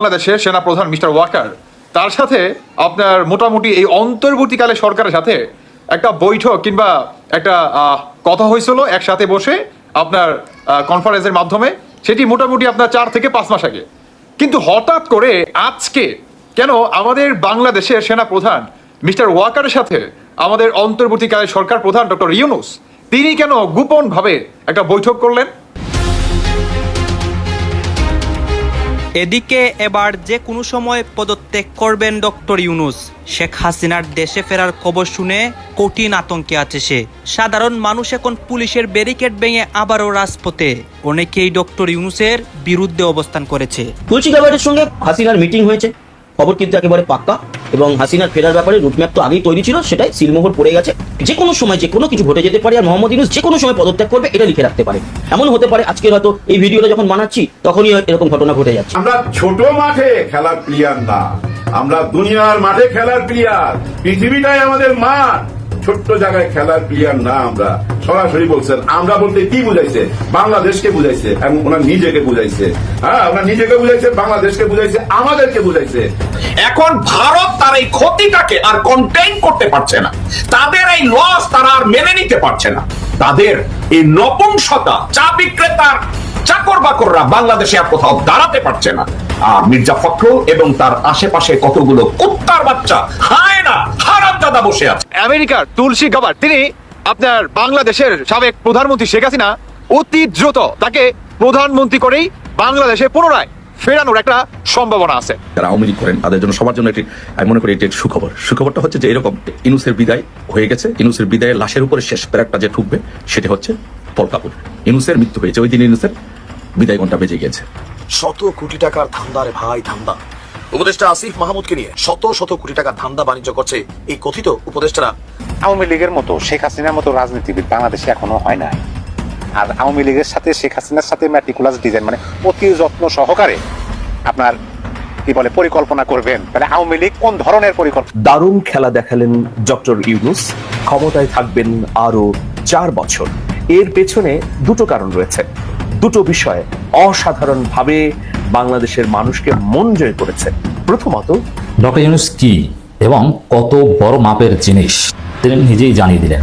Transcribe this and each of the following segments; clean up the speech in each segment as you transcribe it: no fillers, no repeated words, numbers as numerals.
বাংলাদেশের সেনাপ্রধান মিস্টার ওয়াকার তার সাথে আপনার মোটামুটি এই অন্তর্বর্তীকালে সরকারের সাথে একটা বৈঠক কিংবা একটা কথা হয়েছিল একসাথে বসে আপনার কনফারেন্সের মাধ্যমে, সেটি মোটামুটি আপনার 4 থেকে 5 মাস আগে। কিন্তু হঠাৎ করে আজকে কেন আমাদের বাংলাদেশের সেনাপ্রধান মিস্টার ওয়াকারের সাথে আমাদের অন্তর্বর্তীকালে সরকার প্রধান ডক্টর ইউনূস তিনি কেন গোপনভাবে একটা বৈঠক করলেন? এদিকে এবার যে কোনো সময় পদত্যাগ করবেন ডক্টর ইউনূস। শেখ হাসিনার দেশে ফেরার খবর শুনে কঠিন আতঙ্কে আছে সে। সাধারণ মানুষ এখন পুলিশের ব্যারিকেড ভেঙে আবারও রাজপথে। অনেকেই ডক্টর ইউনূসের বিরুদ্ধে অবস্থান করেছে। তুলসী গাবারের সঙ্গে হাসিনার মিটিং হয়েছে, খবর কিন্তু একেবারে পাক্কা, এবং হাসিনার ফেরার ব্যাপারে রুটম্যাপ তো আগেই তৈরি ছিল, সেটাই সিলমোহর পড়ে গেছে। যে কোনো সময় যে কোনো কিছু ঘটে যেতে পারে, আর মোহাম্মদ ইউনূস যে কোনো সময় পদত্যাগ করবে এটা লিখে রাখতে পারে। এমন হতে পারে আজকে হয়তো এই ভিডিওটা যখন বানাচ্ছি তখনই এরকম ঘটনা ঘটে যাচ্ছে। আমরা ছোট মাঠে খেলার প্লেয়ার না, আমরা দুনিয়ার মাঠে খেলার প্লেয়ার। পৃথিবীটাই আমাদের মাঠ, ছোট্ট জায়গায় খেলার প্লেয়ার না আমরা। সরাসরি বলছেন, আমরা বলতে কি বুঝাইছে? বাংলাদেশকে বুঝাইছে এবং ওনার নিজেকে বুঝাইছে। হ্যাঁ, ওনার নিজেকে বুঝাইছে, বাংলাদেশকে বুঝাইছে, আমাদেরকে বুঝাইছে। এখন ভারত তার এই ক্ষতিটাকে আর কন্টেইন করতে পারছে না, তাদের এই লস তারা আর মেনে নিতে পারছে না। তাদের এই নপুংসতা, চা বিক্রেতার চাকর বাকররা বাংলাদেশে আর কোথাও দাঁড়াতে পারছে না। আর মির্জা ফখরুল এবং তার আশেপাশে কতগুলো কুত্তার বাচ্চা হায়না হারামজাদা বসে আছে। আমেরিকার তুলসী গাবার তিনি আপনার বাংলাদেশের সাবেক প্রধানমন্ত্রী শেখ হাসিনা অতি দ্রুত তাকে প্রধানমন্ত্রী করেই বাংলাদেশে পুনরায় ফেরানোর একটা সম্ভাবনা আছে। যারা আওয়ামী লীগ করেন তাদের জন্য, সবার জন্য এটি আমি মনে করি এটি সুখবর। সুখবরটা হচ্ছে যে এরকম ইউনূসের বিদায় হয়ে গেছে। ইউনূসের বিদায়ের লাশের উপরে শেষ প্যারাকটা যে ঠুকবে সেটা হচ্ছে পলকাপুর। ইউনূসের মৃত্যু হয়েছে, ওই দিন ইউনূসের বিদায় ঘন্টা বেজে গিয়েছে। শত কোটি টাকার ধান্দা রে ভাই, ধান্দা। উপদেষ্টা আসিফ মাহমুদকে নিয়ে শত শত কোটি টাকার ধান্দা বাণিজ্য করছে এই কথিত উপদেষ্টারা। আওয়ামী লীগের মতো, শেখ হাসিনার মতো রাজনীতিবিদ বাংলাদেশে এখনো হয় না। আর আওয়ামী লীগের সাথে শেখ হাসিনার সাথে ম্যাটিকুলাস ডিজাইন, মানে অতি যত্ন সহকারে আপনার কি বলে পরিকল্পনা করবেন, তাহলে আওয়ামী লীগ কোন ধরনের পরিকল্পনা? দারুণ খেলা দেখালেন ডক্টর ইউনূস। ক্ষমতায় থাকবেন আরো 4 বছর। এর পেছনে দুটো কারণ রয়েছে। দুটো বিষয় অসাধারণভাবে বাংলাদেশের মানুষকে মন জয় করেছে। প্রথমত, ডক্টর ইউনূস কি এবং কত বড় মাপের জিনিস তিনি নিজেই জানিয়ে দিলেন।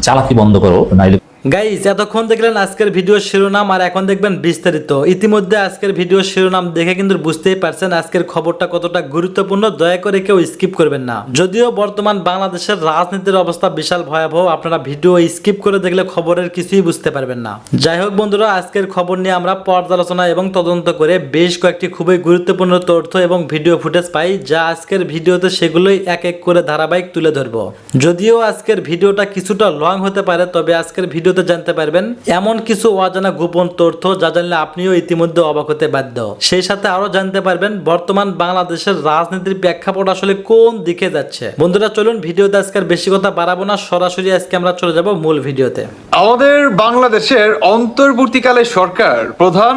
চালাকি বন্ধ করো, নাইলে। গাইস, এতক্ষণ দেখলেন আজকের ভিডিও শিরোনাম, আর এখন দেখবেন বিস্তারিত। ইতিমধ্যে আজকের ভিডিও শিরোনাম দেখে কিন্তু বুঝতেই পারছেন আজকের খবরটা কতটা গুরুত্বপূর্ণ। দয়া করে কেউ স্কিপ করবেন না। যদিও বর্তমান বাংলাদেশের রাজনীতির অবস্থা বিশাল ভয়াবহ, আপনারা ভিডিও স্কিপ করে দেখলে খবরের কিছুই বুঝতে পারবেন না। যাই হোক বন্ধুরা, আজকের খবর নিয়ে আমরা পর্যালোচনা এবং তদন্ত করে বেশ কয়েকটি খুবই গুরুত্বপূর্ণ তথ্য এবং ভিডিও ফুটেজ পাই, যা আজকের ভিডিওতে সেগুলোই এক এক করে ধারাবাহিক তুলে ধরবো। যদিও আজকের ভিডিওটা কিছুটা লং হতে পারে, তবে আজকের ভিডিও জানতে পারবেন এমন কিছু অজানা গোপন তথ্য যা জানলে আপনিও ইতিমধ্যে অবাক হতে বাধ্য। সেই সাথে আরো জানতে পারবেন বর্তমান বাংলাদেশের রাজনীতির প্রেক্ষাপট আসলে কোন দিকে যাচ্ছে। বন্ধুরা চলুন ভিডিওতে আজকের বেশি কথা বাড়াবো না, সরাসরি আজকে আমরা চলে যাব মূল ভিডিওতে। আমাদের বাংলাদেশের অন্তর্বর্তীকালে সরকার প্রধান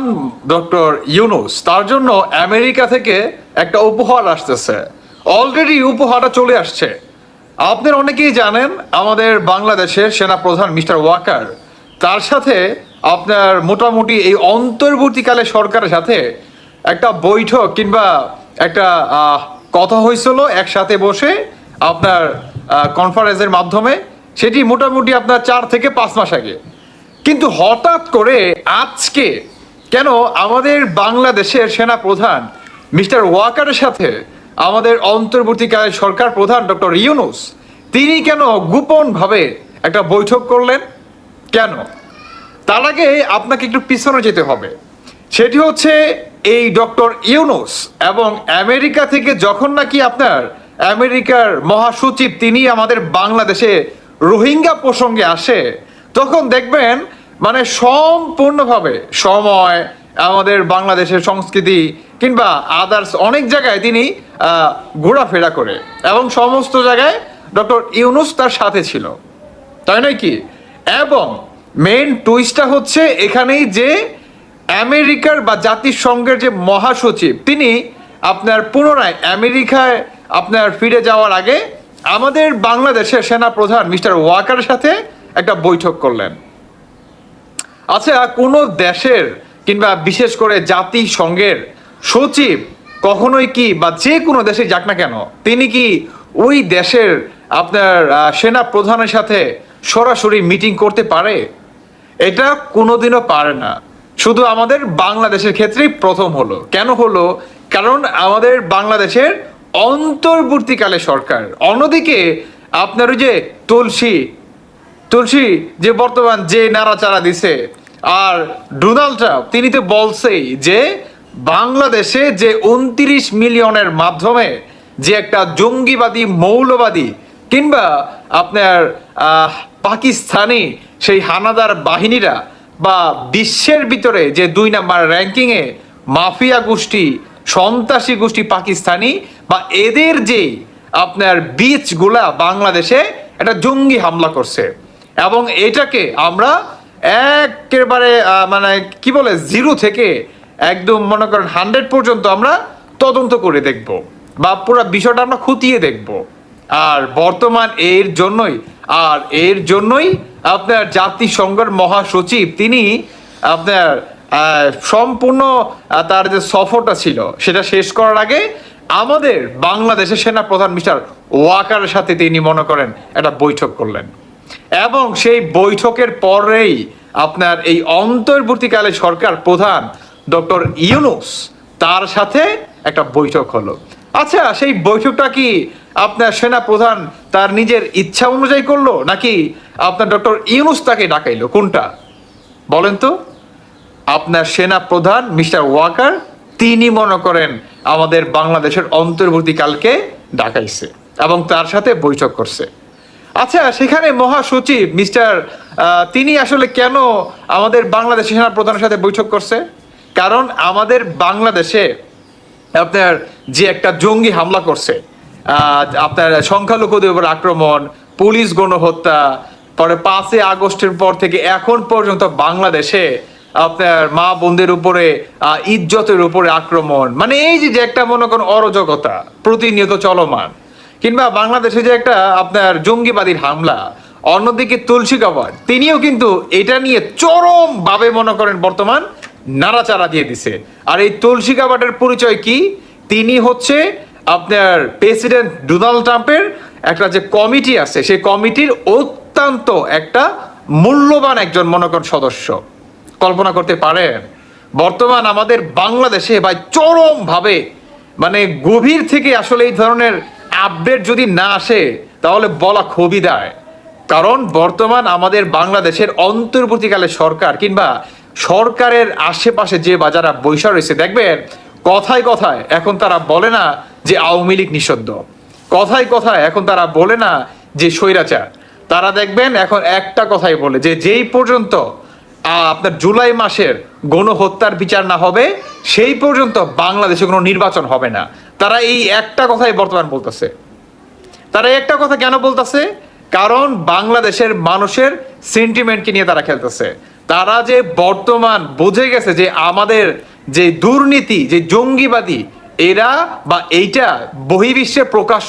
ডক্টর ইউনূস তার জন্য আমেরিকা থেকে একটা উপহার আসতেছে। অলরেডি উপহারটা চলে আসছে। আপনারা অনেকেই জানেন আমাদের বাংলাদেশের সেনাপ্রধান মিস্টার ওয়াকার তার সাথে আপনার মোটামুটি এই অন্তর্বর্তীকালে সরকারের সাথে একটা বৈঠক কিংবা একটা কথা হয়েছিল একসাথে বসে আপনার কনফারেন্সের মাধ্যমে, সেটি মোটামুটি আপনার 4 থেকে 5 মাস আগে। কিন্তু হঠাৎ করে আজকে কেন আমাদের বাংলাদেশের সেনাপ্রধান মিস্টার ওয়াকারের সাথে আমাদের অন্তর্বর্তীকালে সরকার প্রধান ডক্টর ইউনূস তিনি কেন গোপনভাবে একটা বৈঠক করলেন? কেন? তার আগে আপনাকে একটু পিছনে যেতে হবে। সেটি হচ্ছে এই ডক্টর ইউনূস এবং আমেরিকা থেকে যখন নাকি আপনার আমেরিকার মহাসচিব তিনি আমাদের বাংলাদেশে রোহিঙ্গা প্রসঙ্গে আসে, তখন দেখবেন মানে সম্পূর্ণভাবে সময় আমাদের বাংলাদেশের সংস্কৃতি কিংবা আদার্স অনেক জায়গায় তিনি ঘোরাফেরা করে এবং সমস্ত জায়গায় ডক্টর ইউনূস তার সাথে ছিল, তাই নয় কি? এবং মেইন টুইস্টটা হচ্ছে এখানেই যে আমেরিকার বা জাতিসংঘের যে মহাসচিব তিনি আপনার পুনরায় আমেরিকায় আপনার ফিরে যাওয়ার আগে আমাদের বাংলাদেশের সেনাপ্রধান মিস্টার ওয়াকারের সাথে একটা বৈঠক করলেন। আচ্ছা, কোনো দেশের কিংবা বিশেষ করে জাতিসংঘের সচিব কখনোই কি বা যে কোনো দেশে যাক না কেন তিনি কি ওই দেশের আপনার সেনা প্রধানের সাথে সরাসরি মিটিং করতে পারে? এটা কোনোদিনও পারে না। শুধু আমাদের বাংলাদেশের ক্ষেত্রেই প্রথম হলো। কেন হলো? কারণ আমাদের বাংলাদেশের অন্তর্বর্তীকালে সরকার, অন্যদিকে আপনার ওই যে তুলসী যে বর্তমান যে নাড়াচাড়া দিছে, আর ডোনাল্ড ট্রাম্প তিনি তো বলছেই যে বাংলাদেশে যে 29 মিলিয়নের মাধ্যমে যে একটা জঙ্গিবাদী মৌলবাদী কিংবা আপনার পাকিস্তানি সেই হানাদার বাহিনীরা বা বিশ্বের ভিতরে যে 2 নাম্বার র্যাঙ্কিংয়ে মাফিয়া গোষ্ঠী, সন্ত্রাসী গোষ্ঠী পাকিস্তানি বা এদের যে আপনার বীজগুলা বাংলাদেশে একটা জঙ্গি হামলা করছে, এবং এটাকে আমরা একেবারে মানে কি বলে 0 থেকে একদম মনে করেন 100 পর্যন্ত আমরা তদন্ত করে দেখব বা পুরো বিষয়টা আমরা খতিয়ে দেখব। আর বর্তমান এর জন্যই আপনার জাতিসংঘের মহাসচিব তিনি আপনার সম্পূর্ণ তার যে সফরটা ছিল সেটা শেষ করার আগে আমাদের বাংলাদেশের সেনা প্রধান মিস্টার ওয়াকারের সাথে তিনি মনে করেন একটা বৈঠক করলেন, এবং সেই বৈঠকের পরেই আপনার এই অন্তর্বর্তীকালে সরকার প্রধান ডক্টর ইউনূস তার সাথে একটা বৈঠক হলো। আচ্ছা, সেই বৈঠকটা কি আপনার সেনা প্রধান তার নিজের ইচ্ছা অনুযায়ী করলো, নাকি আপনার ডক্টর ইউনূস তাকে ডাকাইলো? কোনটা বলেন তো? আপনার সেনা প্রধান মিস্টার ওয়াকার তিনি মনে করেন আমাদের বাংলাদেশের অন্তর্বর্তীকালকে ডাকাইছে এবং তার সাথে বৈঠক করছে। আচ্ছা, সেখানে মহাসচিব মিস্টার তিনি আসলে কেন আমাদের বাংলাদেশের সেনা প্রধানের সাথে বৈঠক করছে? কারণ আমাদের বাংলাদেশে আপনার যে একটা জঙ্গি হামলা করছে, আপনার সংখ্যালঘুদের উপর আক্রমণ, পুলিশ গণহত্যা, পরে 5 আগস্টের পর থেকে এখন পর্যন্ত বাংলাদেশে আপনার মা বোনদের উপরে ইজ্জতের উপরে আক্রমণ, মানে এই যে একটা মনে করেন অরাজকতা প্রতিনিয়ত চলমান, কিংবা বাংলাদেশে যে একটা আপনার জঙ্গিবাদীর হামলা, অন্যদিকে তুলসী গাবার্ড তিনিও কিন্তু এটা নিয়ে চরম ভাবে মনে করেন বর্তমান নাড়াচাড়া দিয়ে দিছে। আর এই তুলসী গাবার্ডের পরিচয় কি? তিনি হচ্ছে আপনার প্রেসিডেন্ট ডোনাল্ড ট্রাম্পের একটা যে কমিটি আছে সেই কমিটির অত্যন্ত একটা মূল্যবান একজন মনে করেন সদস্য। কল্পনা করতে পারেন বর্তমান আমাদের বাংলাদেশে ভাই চরম ভাবে মানে গভীর থেকে আসলে এই ধরনের আপডেট যদি না আসে তাহলে বলা খুবই দায়। কারণ বর্তমান আমাদের বাংলাদেশের অন্তর্বর্তীকালে সরকার কিংবা সরকারের আশেপাশে যে বাজারা বৈশা রয়েছে, দেখবেন কথায় কথায় এখন তারা বলে না যে আওয়ামী লীগ নিষিদ্ধ, কথায় কথায় এখন তারা বলে না যে স্বৈরাচার, তারা দেখবেন এখন একটা কথাই বলে যে যেই পর্যন্ত আপনার জুলাই মাসের গণহত্যার বিচার না হবে সেই পর্যন্ত বাংলাদেশে কোনো নির্বাচন হবে না। তারা এই একটা কথাই বর্তমান বলতেছে। তারা একটা কথা কেন বলতেছে? কারণ বাংলাদেশের মানুষের সেন্টিমেন্টকে নিয়ে তারা খেলতেছে। তারা যে বর্তমান বুঝে গেছে যে আমাদের যে দুর্নীতি, যে জঙ্গিবাদী এরা বা এইটা বহির্বিশ্বে প্রকাশ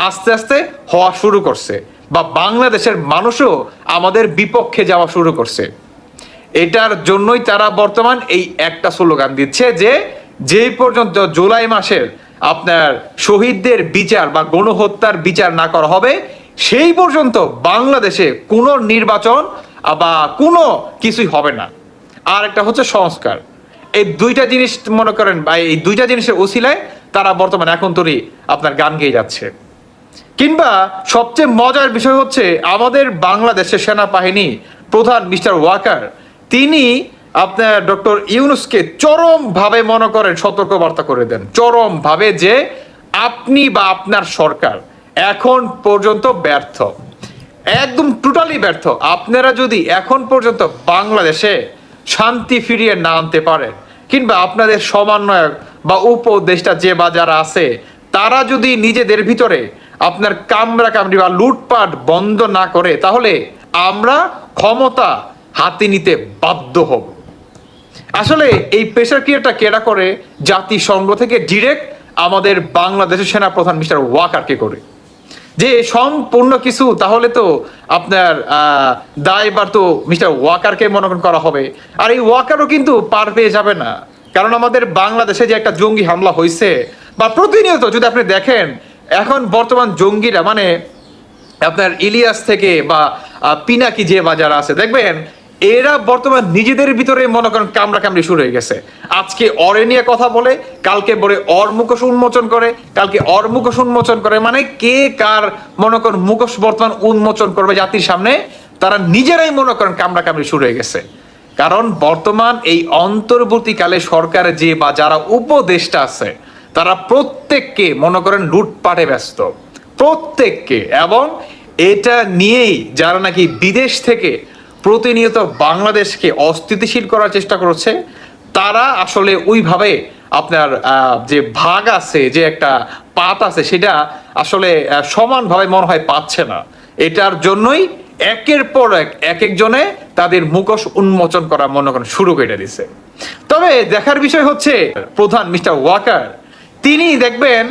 আস্তে আস্তে হওয়া শুরু করছে, বা বাংলাদেশের মানুষও আমাদের বিপক্ষে যাওয়া শুরু করছে। এটার জন্যই তারা বর্তমান এই একটা স্লোগান দিচ্ছে যে যেই পর্যন্ত জুলাই মাসের আপনার শহীদদের বিচার বা গণহত্যার বিচার না করা হবে সেই পর্যন্ত বাংলাদেশে কোনো নির্বাচন বা কোনো কিছুই হবে না। আর একটা হচ্ছে সংস্কার। এই দুইটা জিনিস মনে করেন বা এই দুইটা জিনিসের ওসিলায় তারা বর্তমানে এখন তোরই আপনার গান গেয়ে যাচ্ছে। কিংবা সবচেয়ে মজার বিষয় হচ্ছে আমাদের বাংলাদেশের সেনাবাহিনী প্রধান মিস্টার ওয়াকার তিনি আপনার ডক্টর ইউনূসকে চরম ভাবে মনে করেন সতর্কবার্তা করে দেন, চরম ভাবে যে আপনি বা আপনার সরকার এখন পর্যন্ত ব্যর্থ, একদম টোটালি ব্যর্থ। আপনারা যদি এখন পর্যন্ত বাংলাদেশে শান্তি ফিরিয়ে না আনতে পারেন কিংবা আপনাদের সমন্বয়ক বা উপদেষ্টা যে বা যারা আছে তারা যদি নিজেদের ভিতরে আপনার কামড়াকামড়ি বা লুটপাট বন্ধ না করে তাহলে আমরা ক্ষমতা হাতে নিতে বাধ্য হব। আসলে এই প্রেসার ক্রিয়েটটা কেডা করে? জাতিসংঘ থেকে ডিরেক্ট আমাদের বাংলাদেশের সেনাপ্রধান মিস্টার ওয়াকারকে করে যে সম্পূর্ণ কিছু, তাহলে তো আপনার দায়ভার তো মিস্টার ওয়াকারকে মনে করা হবে। আর এই ওয়াকারও কিন্তু পার পেয়ে যাবে না, কারণ আমাদের বাংলাদেশে যে একটা জঙ্গি হামলা হয়েছে, বা প্রতিনিয়ত যদি আপনি দেখেন এখন বর্তমান জঙ্গিরা মানে আপনার ইলিয়াস থেকে বা পিনাকি যে বাজার আছে, দেখবেন এরা বর্তমান নিজেদের ভিতরে মনে করেন কামড়াকামড়ি শুরু হয়ে গেছে। আজকে অরে নিয়ে কথা বলে, কালকে বলে অর মুখোশ উন্মোচন করে, কালকে অর মুখোশ উন্মোচন করে, মানে কে কার মনে করেন মুখোশ বর্তমান উন্মোচন করবে জাতির সামনে, তারা নিজেরাই মনে করেন কামড়াকামড়ি শুরু হয়ে গেছে। কারণ বর্তমান এই অন্তর্বর্তীকালে সরকারের যে বা যারা উপদেষ্টা আছে তারা প্রত্যেককে মনে করেন লুটপাটে ব্যস্ত, প্রত্যেককে। এবং এটা নিয়েই যারা নাকি বিদেশ থেকে প্রতিনিয়ত বাংলাদেশকে অস্থিতিশীল করার চেষ্টা করছে, তারা আসলে ওইভাবে আপনার যে ভাগ আছে, যে একটা পাত আছে, সেটা আসলে সমানভাবে মনে হয় পাচ্ছে না। এটার জন্যই একের পর এক একজনে তাদের মুখোশ উন্মোচন করা মনে করেন শুরু করে দিছে। তবে দেখার বিষয় হচ্ছে প্রধান মিস্টার ওয়াকার, তিনি দেখবেন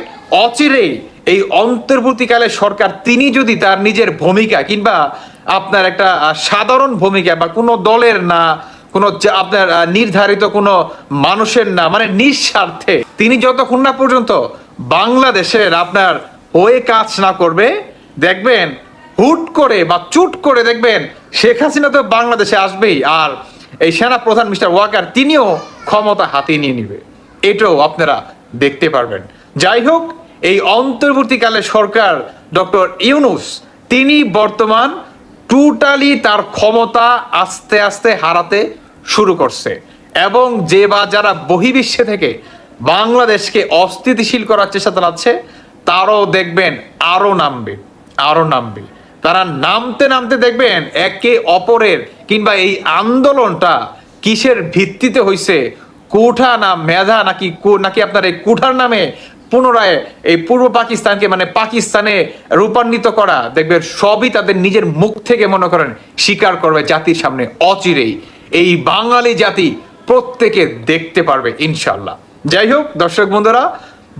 অচিরেই এই অন্তর্বর্তীকালে সরকার তিনি যদি তার নিজের ভূমিকা কিংবা আপনার একটা সাধারণ ভূমিকা বা কোনো দলের না, কোনো আপনার নির্ধারিত কোনো মানুষের না, মানে নিঃস্বার্থে তিনি যতক্ষণ না পর্যন্ত বাংলাদেশের আপনার হয়ে কাজ না করবে, দেখবেন হুট করে বা চুট করে দেখবেন শেখ হাসিনা তো বাংলাদেশে আসবেই, আর এই সেনা প্রধান মিস্টার ওয়াকার তিনিও ক্ষমতা হাতিয়ে নিয়ে নিবে। এটাও আপনারা দেখতে পারবেন। যাই হোক, এই অন্তর্বর্তীকালে সরকার ডক্টর ইউনূস তিনি বর্তমান টোটালি তার ক্ষমতা আস্তে আস্তে হারাতে শুরু করছে, এবং যে বা যারা বহির্বিশ্বে থেকে বাংলাদেশকে অস্থিতিশীল করার চেষ্টা চালাচ্ছে তারাও দেখবেন আরো নামবে। তারা নামতে নামতে দেখবেন একে অপরের কিংবা এই আন্দোলনটা কিসের ভিত্তিতে হয়েছে, কোঠা না মেধা নাকি আপনার এই কোঠার নামে পুনরায় এই পূর্ব পাকিস্তানকে মানে পাকিস্তানে রূপান্তরিত করা, দেখবেন সবই তাদের নিজের মুখ থেকে মনে করেন স্বীকার করবে জাতির সামনে অচিরেই। এই বাঙালি জাতি প্রত্যেকে দেখতে পারবে ইনশাল্লাহ। যাই হোক দর্শক বন্ধুরা,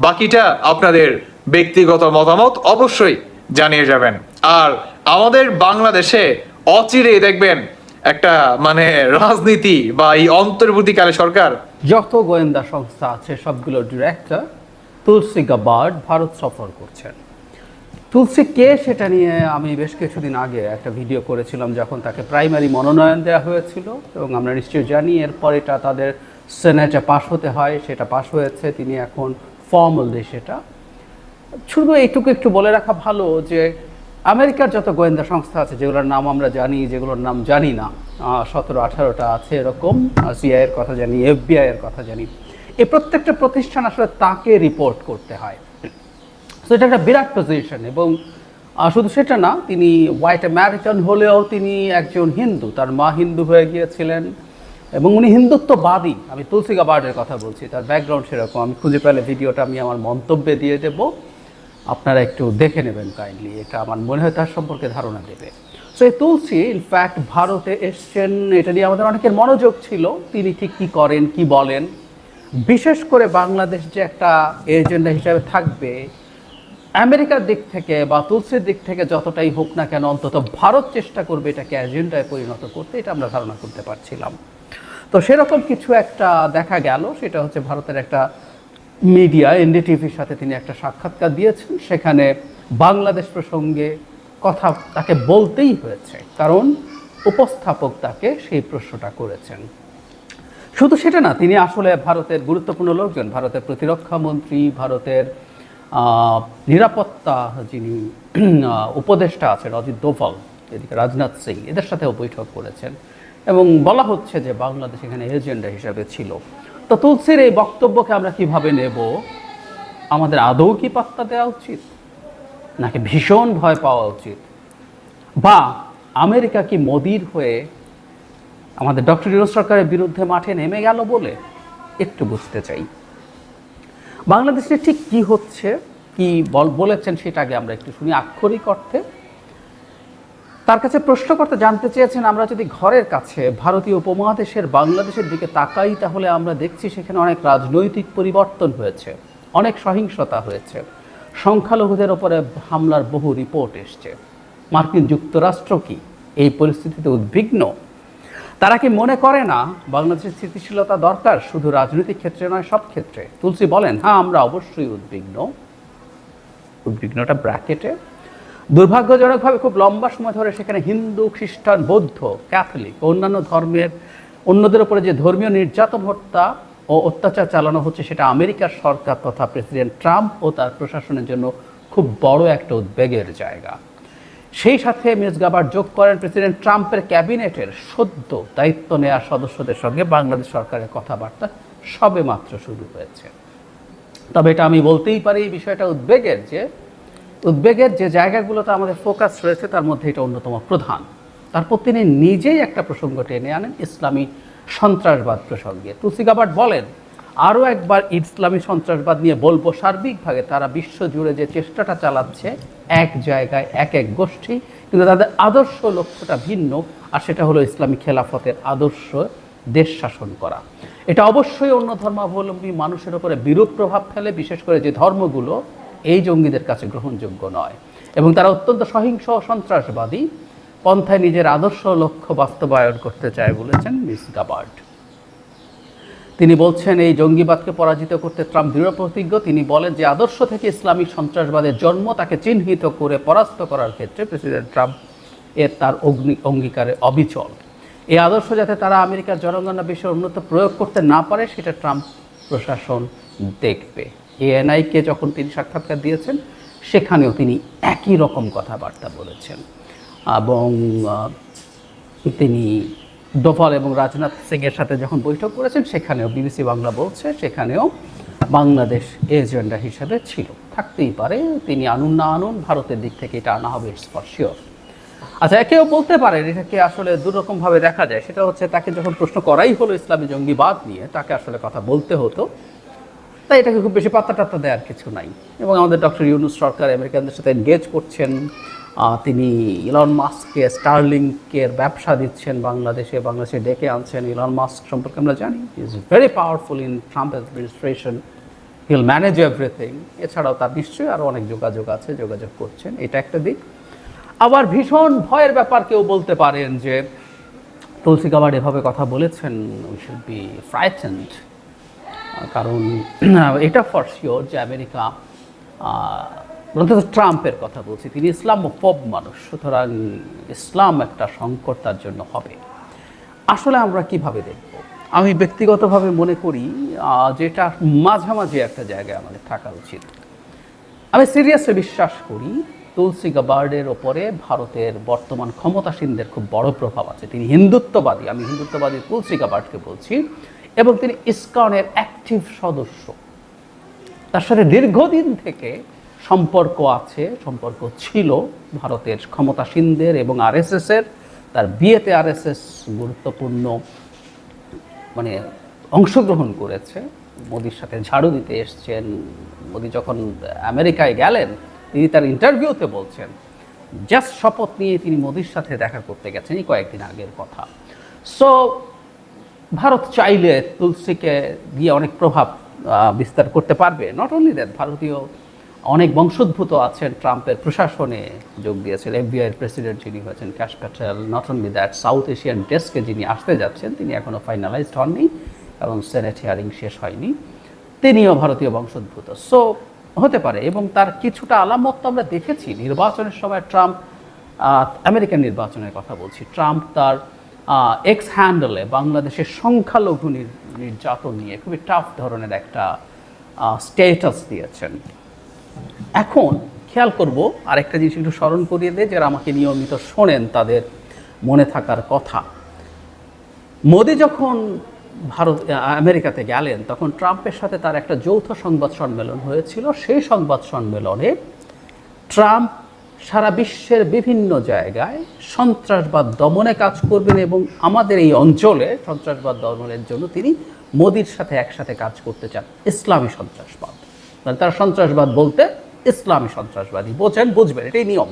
বাকিটা আপনাদের ব্যক্তিগত মতামত অবশ্যই জানিয়ে যাবেন। আর আমাদের বাংলাদেশে অচিরেই দেখবেন একটা মানে রাজনীতি বা এই অন্তর্বর্তীকালে সরকার যত গোয়েন্দা সংস্থা আছে সবগুলোর ডিরেক্টর তুলসী গাবার্ড ভারত সফর করছেন। তুলসী কে সেটা নিয়ে আমি বেশ কিছুদিন আগে একটা ভিডিও করেছিলাম, যখন তাকে প্রাইমারি মনোনয়ন দেওয়া হয়েছিল, এবং আমরা নিশ্চয়ই জানি এরপর এটা তাদের সেনেটে পাশ হতে হয়, সেটা পাশ হয়েছে, তিনি এখন ফর্মালি সেটা। শুধু এইটুকু একটু বলে রাখা ভালো যে আমেরিকার যত গোয়েন্দা সংস্থা আছে, যেগুলোর নাম আমরা জানি, যেগুলোর নাম জানি না, 17-18টা আছে এরকম, সিআইএর কথা জানি, FBI এর কথা জানি, এই প্রত্যেকটা প্রতিষ্ঠান আসলে তাকে রিপোর্ট করতে হয়। তো এটা একটা বিরাট পজিশন, এবং শুধু সেটা না, তিনি হোয়াইট আমেরিকান হলেও তিনি একজন হিন্দু, তার মা হিন্দু হয়ে গিয়েছিলেন, এবং উনি হিন্দুত্ববাদী। আমি তুলসী গাবার্ডের কথা বলছি, তার ব্যাকগ্রাউন্ড সেরকম। আমি খুঁজে পেলে ভিডিওটা আমি আমার মন্তব্যে দিয়ে দেব, আপনারা একটু দেখে নেবেন কাইন্ডলি, এটা আমার মনে হয় তার সম্পর্কে ধারণা দেবে। সো এই তুলসী ইনফ্যাক্ট ভারতে এসছেন, এটা নিয়ে আমাদের অনেকের মনোযোগ ছিল, তিনি ঠিক কী করেন, কি বলেন, বিশেষ করে বাংলাদেশ যে একটা এজেন্ডা হিসাবে থাকবে আমেরিকার দিক থেকে বা তুলসীর দিক থেকে যতটাই হোক না কেন, অন্তত ভারত চেষ্টা করবে এটাকে এজেন্ডায় পরিণত করতে, এটা আমরা ধারণা করতে পারছিলাম। তো সেরকম কিছু একটা দেখা গেল, সেটা হচ্ছে ভারতের একটা মিডিয়া এনডিটিভির সাথে তিনি একটা সাক্ষাৎকার দিয়েছেন, সেখানে বাংলাদেশ প্রসঙ্গে কথা তাকে বলতেই হয়েছে, কারণ উপস্থাপক তাকে সেই প্রশ্নটা করেছেন। শুধু সেটা না, তিনি আসলে ভারতের গুরুত্বপূর্ণ লোকজন, ভারতের প্রতিরক্ষা মন্ত্রী, ভারতের নিরাপত্তা যিনি উপদেষ্টা আছেন অজিত দোভাল, এদিকে রাজনাথ সিং, এদের সাথেও বৈঠক করেছেন, এবং বলা হচ্ছে যে বাংলাদেশ এখানে এজেন্ডা হিসাবে ছিল। তো তুলসীর এই বক্তব্যকে আমরা কিভাবে নেব? আমাদের আদৌ কি পাত্তা দেওয়া উচিত, নাকি ভীষণ ভয় পাওয়া উচিত, বা আমেরিকা কি মোদির হয়ে আমাদের ডক্টর ইউনূস সরকারের বিরুদ্ধে মাঠে নেমে গেল বলে একটু বুঝতে চাই। বাংলাদেশে ঠিক কি হচ্ছে, কি বলেছেন সেটা আগে আমরা একটু শুনি আক্ষরিক অর্থে। তার কাছে প্রশ্নকর্তা জানতে চেয়েছেন, আমরা যদি ঘরের কাছে ভারতীয় উপমহাদেশের বাংলাদেশের দিকে তাকাই, তাহলে আমরা দেখছি সেখানে অনেক রাজনৈতিক পরিবর্তন হয়েছে, অনেক সহিংসতা হয়েছে, সংখ্যালঘুদের ওপরে হামলার বহু রিপোর্ট এসছে। মার্কিন যুক্তরাষ্ট্র কি এই পরিস্থিতিতে উদ্বিগ্ন? তারা কি মনে করে না বাংলাদেশের স্থিতিশীলতা দরকার, শুধু রাজনৈতিক ক্ষেত্রে নয়, সব ক্ষেত্রে? তুলসী বলেন, হ্যাঁ আমরা অবশ্যই উদ্বিগ্নটা ব্র্যাকেটে। দুর্ভাগ্যজনকভাবে খুব লম্বা সময় ধরে সেখানে হিন্দু, খ্রিস্টান, বৌদ্ধ, ক্যাথলিক ও অন্যান্য ধর্মের অন্যদের উপরে যে ধর্মীয় নির্যাতন, হত্যা ও অত্যাচার চালানো হচ্ছে, সেটা আমেরিকার সরকার তথা প্রেসিডেন্ট ট্রাম্প ও তার প্রশাসনের জন্য খুব বড় একটা উদ্বেগের জায়গা। সেই সাথে মিস গাবার্ড যোগ করেন, প্রেসিডেন্ট ট্রাম্পের ক্যাবিনেটের সদ্য দায়িত্ব নেওয়া সদস্যদের সঙ্গে বাংলাদেশ সরকারের কথাবার্তা সবে মাত্র শুরু হয়েছে। তবে এটা আমি বলতেই পারি, এই বিষয়টা উদ্বেগের যে জায়গাগুলোতে আমাদের ফোকাস রয়েছে তার মধ্যে এটা অন্যতম প্রধান। তারপর তিনি নিজেই একটা প্রসঙ্গ টেনে আনেন, ইসলামী সন্ত্রাসবাদ প্রসঙ্গে। তুলসী গাবার্ড বলেন, আরও একবার ইসলামী সন্ত্রাসবাদ নিয়ে বলবো, সার্বিকভাবে তারা বিশ্বজুড়ে যে চেষ্টাটা চালাচ্ছে, এক জায়গায় এক এক গোষ্ঠী, কিন্তু তাদের আদর্শ লক্ষ্যটা ভিন্ন, আর সেটা হলো ইসলামী খেলাফতের আদর্শ দেশ শাসন করা। এটা অবশ্যই অন্য ধর্মাবলম্বী মানুষের উপরে বিরূপ প্রভাব ফেলে, বিশেষ করে যে ধর্মগুলো এই জঙ্গিদের কাছে গ্রহণযোগ্য নয়, এবং তারা অত্যন্ত সহিংস ও সন্ত্রাসবাদী পন্থায় নিজের আদর্শ লক্ষ্য বাস্তবায়ন করতে চায় বলেছেন মিস গাবার্ড। তিনি বলছেন, এই জঙ্গিবাদকে পরাজিত করতে ট্রাম্প দৃঢ় প্রতিজ্ঞ। তিনি বলেন যে আদর্শ থেকে ইসলামিক সন্ত্রাসবাদের জন্ম, তাকে চিহ্নিত করে পরাস্ত করার ক্ষেত্রে প্রেসিডেন্ট ট্রাম্প তার অঙ্গীকারে অবিচল। এই আদর্শ যাতে তারা আমেরিকার জনগণনা বিষয়ে উন্নত প্রয়োগ করতে না পারে, সেটা ট্রাম্প প্রশাসন দেখবে। এএনআইকে যখন তিনি সাক্ষাৎকার দিয়েছেন, সেখানেও তিনি একই রকম কথাবার্তা বলেছেন, এবং তিনি ডোভাল এবং রাজনাথ সিংয়ের সাথে যখন বৈঠক করেছেন, সেখানেও বিবিসি বাংলা বলছে, সেখানেও বাংলাদেশ এজেন্ডা হিসেবে ছিল। থাকতেই পারে, তিনি আনুন না আনুন, ভারতের দিক থেকে এটা আনা হবে, ইটস ফর শিওর। আচ্ছা, কেউ বলতে পারেন এটাকে আসলে দুরকমভাবে দেখা যায়। সেটা হচ্ছে, তাকে যখন প্রশ্ন করাই হলো ইসলামী জঙ্গিবাদ নিয়ে, তাকে আসলে কথা বলতে হতো, তাই এটাকে খুব বেশি পাত্তা টাত্তা দেওয়ার কিছু নাই। এবং আমাদের ডক্টর ইউনূস সরকার আমেরিকানদের সাথে এনগেজ করছেন। তিনি ইলন মাস্ককে স্টারলিংকের ব্যবসা দিচ্ছেন বাংলাদেশে ডেকে আনছেন। ইলন মাস্ক সম্পর্কে আমরা জানি, is very powerful in Trump administration, he'll manage everything. এছাড়াও তার নিশ্চয়ই আরও অনেক যোগাযোগ আছে, যোগাযোগ করছেন, এটা একটা দিক। আবার ভীষণ ভয়ের ব্যাপার কেউ বলতে পারেন যে তুলসী গাবার্ড এভাবে কথা বলেছেন, উই শুড বি ফ্রাইটেন্ড, কারণ এটা ফর শিওর যে আমেরিকা, অন্তত ট্রাম্পের কথা বলছি, তিনি ইসলামোফোব মানুষ, সুতরাং ইসলাম একটা সংকট তার জন্য হবে। আসলে আমরা কিভাবে দেখব? আমি ব্যক্তিগতভাবে মনে করি যেটা মাঝামাঝি একটা জায়গায় আমাদের থাকা উচিত। আমি সিরিয়াসলি বিশ্বাস করি তুলসী গাবার্ডের ওপরে ভারতের বর্তমান ক্ষমতাসীনদের খুব বড় প্রভাব আছে। তিনি হিন্দুত্ববাদী, আমি হিন্দুত্ববাদী তুলসী গাবার্ডকে বলছি, এবং তিনি ইসকনের অ্যাক্টিভ সদস্য। তার সাথে দীর্ঘদিন থেকে সম্পর্ক ছিল ভারতের ক্ষমতাসীনদের এবং আরএসএসের। তার বিয়েতে আরএসএস গুরুত্বপূর্ণ অংশগ্রহণ করেছে, মোদির সাথে ঝাড়ু দিতে এসছেন। মোদি যখন আমেরিকায় গেলেন, তিনি তার ইন্টারভিউতে বলছেন, জাস্ট শপথ নিয়ে তিনি মোদির সাথে দেখা করতে গেছেন, এই কয়েকদিন আগের কথা। সো ভারত চাইলে তুলসীকে দিয়ে অনেক প্রভাব বিস্তার করতে পারবে। নট অনলি দ্যাট, ভারতীয় অনেক বংশোদ্ভূত আছেন, ট্রাম্পের প্রশাসনে যোগ দিয়েছেন। এফবিআইয়ের প্রেসিডেন্ট যিনি হয়েছেন cash Patel. Not only that, south Asian ডেস্কে যিনি আসতে যাচ্ছেন, তিনি এখনও ফাইনালাইজড হননি এবং সেনেট হিয়ারিং শেষ হয়নি, তিনিও ভারতীয় বংশোদ্ভূত। সো হতে পারে, এবং তার কিছুটা আলামত তো আমরা দেখেছি নির্বাচনের সময়। ট্রাম্প, আমেরিকান নির্বাচনের কথা বলছি, ট্রাম্প তার এক্স হ্যান্ডেলে বাংলাদেশের সংখ্যালঘু নির্যাতন নিয়ে খুবই টাফ ধরনের একটা স্টেটাস দিয়েছেন। এখন খেয়াল করব, আরেকটা জিনিস একটু স্মরণ করিয়ে দেয়, যারা আমাকে নিয়মিত শোনেন তাদের মনে থাকার কথা। মোদি যখন আমেরিকাতে গেলেন, তখন ট্রাম্পের সাথে তার একটা যৌথ সংবাদ সম্মেলন হয়েছিল। সেই সংবাদ সম্মেলনে ট্রাম্প সারা বিশ্বের বিভিন্ন জায়গায় সন্ত্রাসবাদ দমনে কাজ করবেন, এবং আমাদের এই অঞ্চলে সন্ত্রাসবাদ দমনের জন্য তিনি মোদির সাথে একসাথে কাজ করতে চান। ইসলামী সন্ত্রাসবাদ, মানে তারা সন্ত্রাসবাদ বলতে ইসলামী সন্ত্রাসবাদী বুঝবেন, এটাই নিয়ম।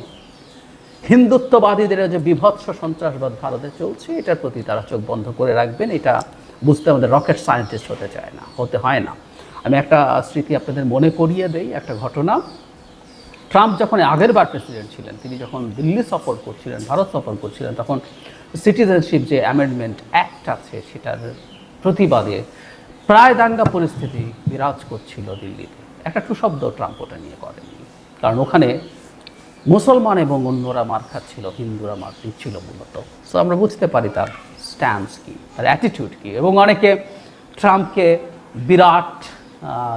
হিন্দুত্ববাদীদের যে বিভৎস সন্ত্রাসবাদ ভারতে চলছে, এটার প্রতি তারা চোখ বন্ধ করে রাখবেন। এটা বুঝতে আমাদের রকেট সায়েন্টিস্ট হতে হয় না। আমি একটা স্মৃতি আপনাদের মনে করিয়ে দেই, একটা ঘটনা। ট্রাম্প যখন আগের বার প্রেসিডেন্ট ছিলেন, তিনি যখন দিল্লি সফর করছিলেন, ভারত সফর করছিলেন, তখন সিটিজেনশিপ যে অ্যামেন্ডমেন্ট অ্যাক্ট আছে সেটার প্রতিবাদে প্রায় দাঙ্গা পরিস্থিতি বিরাজ করছিল দিল্লিতে। একটা সুশব্দ ট্রাম্প ওটা নিয়ে করেনি, কারণ ওখানে মুসলমান এবং অন্যরা মার খাচ্ছিল, হিন্দুরা মার দিচ্ছিল মূলত। সো আমরা বুঝতে পারি তার স্ট্যান্স কী, তার অ্যাটিটিউড কী। এবং অনেকে ট্রাম্পকে বিরাট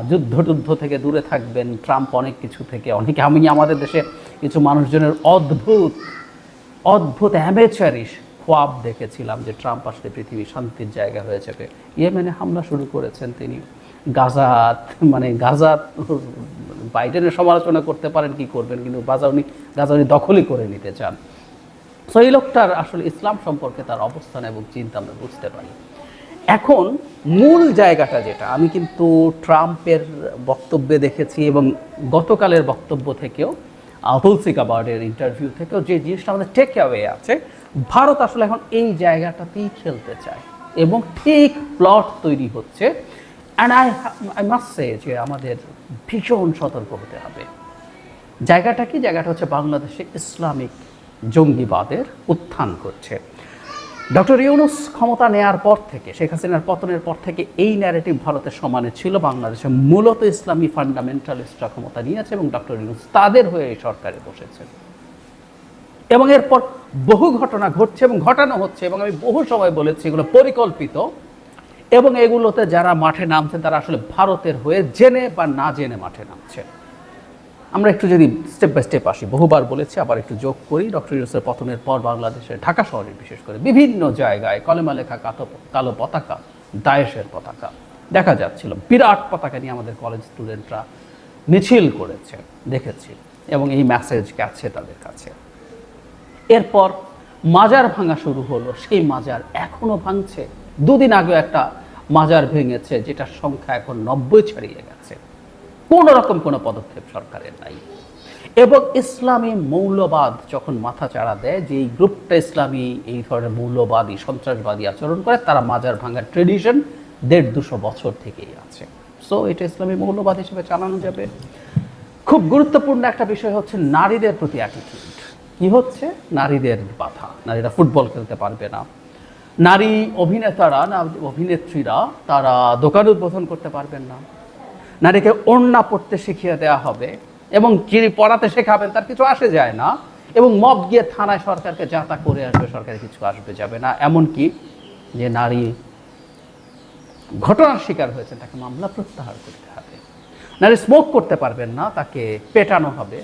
যুদ্ধ থেকে দূরে থাকবেন, ট্রাম্প অনেক কিছু থেকে অনেকে, আমি আমাদের দেশে কিছু মানুষজনের অদ্ভুত অ্যামেচারিশ খোয়াব দেখেছিলাম যে ট্রাম্প আসলে পৃথিবী শান্তির জায়গা হয়ে যাবে। ইয়েমেনে হামলা শুরু করেছেন তিনি, গাজা বাইডেনের সমালোচনা করতে পারেন কি করবেন, কিন্তু গাজা উনি দখলই করে নিতে চান। সো এই লোকটার আসলে ইসলাম সম্পর্কে তার অবস্থান এবং চিন্তা আমরা বুঝতে পারি। এখন মূল জায়গাটা যেটা আমি কিন্তু ট্রাম্পের বক্তব্যে দেখেছি এবং গতকালের বক্তব্য থেকেও, তুলসী গাবার্ডের ইন্টারভিউ থেকেও যে জিনিসটা আমাদের টেক অ্যাওয়ে আছে, ভারত আসলে এখন এই জায়গাটাতেই খেলতে চায় এবং ঠিক প্লট তৈরি হচ্ছে। অ্যান্ড আই মাস্ট সে যে আমাদের ভীষণ সতর্ক হতে হবে। জায়গাটা কি? জায়গাটা হচ্ছে বাংলাদেশে ইসলামিক জঙ্গিবাদের উত্থান ঘটছে। ডক্টর ইউনূস ক্ষমতা নেয়ার পর থেকে, শেখ হাসিনার পতনের পর থেকে এই ন্যারেটিভ ভারতের সমানে ছিল। বাংলাদেশে মূলত ইসলামী ফান্ডামেন্টালিস্টরা ক্ষমতা নিয়েছে এবং ডক্টর ইউনূস তাদের হয়ে এই সরকারে বসেছেন। এবং এরপর বহু ঘটনা ঘটছে এবং ঘটানো হচ্ছে, এবং আমি বহু সময় বলেছি এগুলো পরিকল্পিত, এবং এগুলোতে যারা মাঠে নামছেন তারা আসলে ভারতের হয়ে জেনে বা না জেনে মাঠে নামছেন। আমরা একটু যদি স্টেপ বাই স্টেপ আসি, বহুবার বলেছি, আবার একটু যোগ করি। ডক্টর ইউনূসের পতনের পর বাংলাদেশের ঢাকা শহরে বিশেষ করে বিভিন্ন জায়গায় কলেমা লেখা কালো পতাকা, দায়েশের পতাকা দেখা যাচ্ছিল। বিরাট পতাকা নিয়ে আমাদের কলেজ স্টুডেন্টরা মিছিল করেছে, দেখেছি, এবং এই মেসেজ গেছে তাদের কাছে। এরপর মাজার ভাঙা শুরু হলো, সেই মাজার এখনো ভাঙছে। দুদিন আগে একটা মাজার ভেঙেছে যেটার সংখ্যা এখন 90 ছাড়িয়ে গেছে। কোনো রকম কোনো পদক্ষেপ সরকারের নাই। এবং ইসলামী মৌলবাদ যখন মাথা চাড়া দেয় যে এই গ্রুপটা ইসলামী এই ধরনের মৌলবাদী সন্ত্রাসবাদী আচরণ করে, তারা মাজার ভাঙার ট্রেডিশন 150-200 বছর থেকেই আছে। সো এটা ইসলামী মৌলবাদ হিসেবে চালানো যাবে। খুব গুরুত্বপূর্ণ একটা বিষয় হচ্ছে নারীদের প্রতি অ্যাটিটিউড। কি হচ্ছে? নারীদের বাধা, নারীরা ফুটবল খেলতে পারবে না, নারী অভিনেতারা না অভিনেত্রীরা তারা দোকান উদ্বোধন করতে পারবেন না, নারীকে ওড়না পড়তে শিখিয়ে দেওয়া হবে, এবং যিনি পড়াতে শেখাবেন তার কিছু আসে যায় না, এবং মব গিয়ে থানায় সরকারকে যা তা করে আসবে, সরকারের কিছু আসবে যাবে না। এমনকি যে নারী ঘটনার শিকার হয়েছে তাকে মামলা প্রত্যাহার করতে হবে। নারী স্মোক করতে পারবেন না, তাকে পেটানো হবে।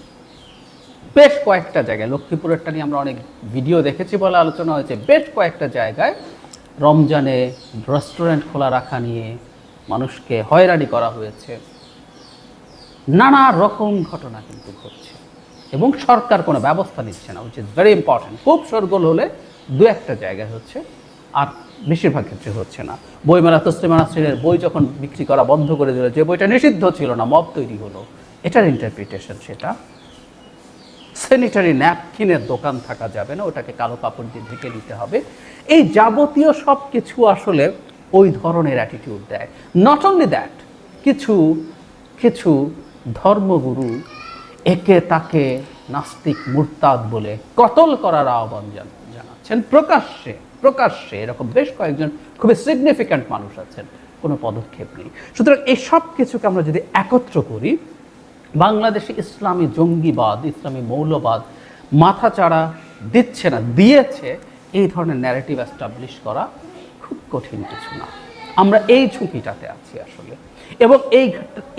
বেশ কয়েকটা জায়গায়, লক্ষ্মীপুরেরটা নিয়ে আমরা অনেক ভিডিও দেখেছি বলে আলোচনা হয়েছে, বেশ কয়েকটা জায়গায় রমজানে রেস্টুরেন্ট খোলা রাখা নিয়ে মানুষকে হয়রানি করা হয়েছে। নানা রকম ঘটনা কিন্তু ঘটছে এবং সরকার কোনো ব্যবস্থা নিচ্ছে না, উইচ ইজ ভেরি ইম্পর্টেন্ট। খুব শোরগোল হলে দু একটা জায়গায় হচ্ছে, আর বেশিরভাগ ক্ষেত্রে হচ্ছে না। বইমেলা তসলিমা নাসরিনের বই যখন বিক্রি করা বন্ধ করে দিল, যে বইটা নিষিদ্ধ ছিল না, মব তৈরি হলো, এটার ইন্টারপ্রিটেশন সেটা। স্যানিটারি ন্যাপকিনের দোকান থাকা যাবে না, ওটাকে কালো কাপড় দিয়ে ঢেকে দিতে হবে। এই যাবতীয় সব কিছু আসলে ওই ধরনের অ্যাটিটিউড দেয়। নট অনলি দ্যাট, কিছু কিছু ধর্মগুরু একে তাকে নাস্তিক মুরতাদ বলে কতল করার আহ্বান জানাচ্ছেন প্রকাশ্যে। এরকম বেশ কয়েকজন খুবই সিগনিফিক্যান্ট মানুষ আছেন, কোনো পদক্ষেপ নেই। সুতরাং এই সব কিছুকে আমরা যদি একত্র করি, বাংলাদেশে ইসলামী জঙ্গিবাদ, ইসলামী মৌলবাদ মাথাচাড়া দিচ্ছে না, দিয়েছে। এই ধরনের ন্যারেটিভ এস্টাবলিশ করা খুব কঠিন কিছু না। আমরা এই ঝুঁকিটাতে আছি আসলে, এবং